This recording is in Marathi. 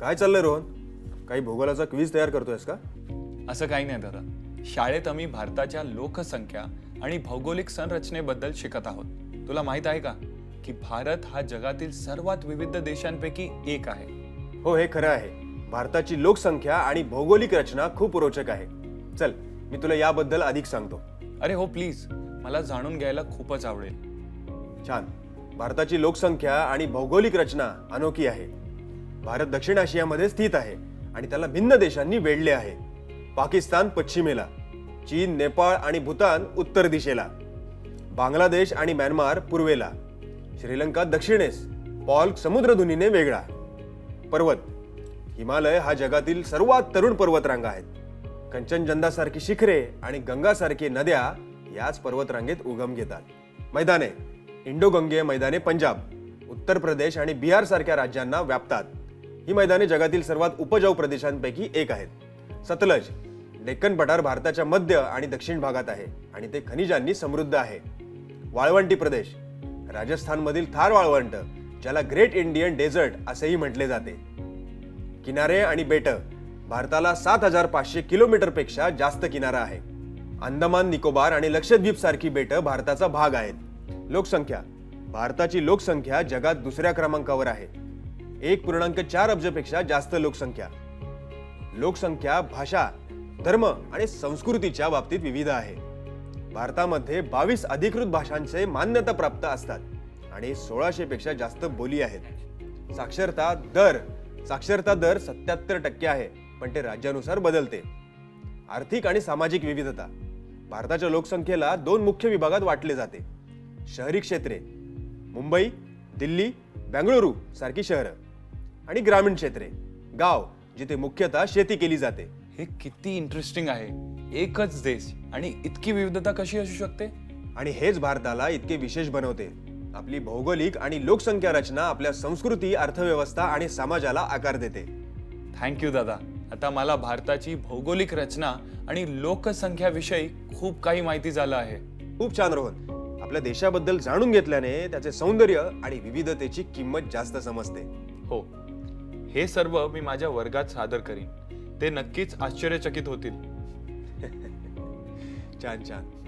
काय चाललंय रोहन? काही भूगोलाचा क्विज तयार करतोयस का? असं काही नाही दादा. शाळेत आम्ही भारताच्या लोकसंख्या आणि भौगोलिक संरचनेबद्दल शिकत आहोत. तुला माहित आहे का की भारत हा जगातील सर्वात विविध देशांपैकी एक आहे. हो, हे खरं आहे. भारताची लोकसंख्या आणि भौगोलिक रचना खूप रोचक आहे. चल, मी तुला याबद्दल अधिक सांगतो. अरे हो प्लीज, मला जाणून घ्यायला खूपच आवडेल. छान. भारताची लोकसंख्या आणि भौगोलिक रचना अनोखी आहे. भारत दक्षिण आशियामध्ये स्थित आहे आणि त्याला भिन्न देशांनी वेढले आहे. पाकिस्तान पश्चिमेला, चीन, नेपाळ आणि भूतान उत्तर दिशेला, बांगलादेश आणि म्यानमार पूर्वेला, श्रीलंका दक्षिणेस, पॉल्क समुद्रधुनीने वेगळा. पर्वत. हिमालय हा जगातील सर्वात तरुण पर्वतरांगा आहेत. कंचनजंगासारखी शिखरे आणि गंगासारखी नद्या याच पर्वतरांगेत उगम घेतात. मैदाने. इंडो-गंगेय मैदाने पंजाब, उत्तर प्रदेश आणि बिहार सारख्या राज्यांना व्यापतात. ही मैदाने जगातील सर्वात उपजाऊ प्रदेशांपैकी एक आहेत. सतलज. डेक्कन पठार भारताच्या मध्य आणि दक्षिण भागात आहे आणि ते खनिजांनी समृद्ध आहे. वाळवंटी प्रदेश. राजस्थानमधील थार वाळवंट, ज्याला ग्रेट इंडियन डेझर्ट असेही म्हटले जाते. किनारे आणि बेट. भारताला 7,500 किलोमीटरपेक्षा जास्त किनारा आहे. अंदमान निकोबार आणि लक्षद्वीप सारखी बेट भारताचा भाग आहेत. लोकसंख्या. भारताची लोकसंख्या जगात दुसऱ्या क्रमांकावर आहे. 1.4 अब्जपेक्षा जास्त लोकसंख्या. लोकसंख्या भाषा, धर्म आणि संस्कृतीच्या बाबतीत विविध आहे. भारतामध्ये 22 अधिकृत भाषांचे मान्यता प्राप्त असतात आणि 1600 पेक्षा जास्त बोली आहेत. साक्षरता दर 77% आहे, पण ते राज्यानुसार बदलते. आर्थिक आणि सामाजिक विविधता. भारताच्या लोकसंख्येला 2 मुख्य विभागात वाटले जाते. शहरी क्षेत्रे, मुंबई, दिल्ली, बेंगळुरू सारखी शहरं, आणि ग्रामीण क्षेत्रे, गाव, जिथे मुख्यतः शेती केली जाते. हे किती इंटरेस्टिंग आहे. एकच देश आणि इतकी विविधता कशी असू शकते? आणि हेच भारताला इतके विशेष बनवते. आपली भौगोलिक आणि लोकसंख्या रचना आपल्या संस्कृती, अर्थव्यवस्था आणि समाजाला आकार देते. थँक्यू दादा. आता मला भारताची भौगोलिक रचना आणि लोकसंख्या विषयी खूप काही माहिती झालं आहे. खूप छान रोहन. आपल्या देशाबद्दल जाणून घेतल्याने त्याचे सौंदर्य आणि विविधतेची किंमत जास्त समजते. हो, हे सर्व मी माझ्या वर्गात सादर करीन. ते नक्कीच आश्चर्यचकित होतील. छान छान.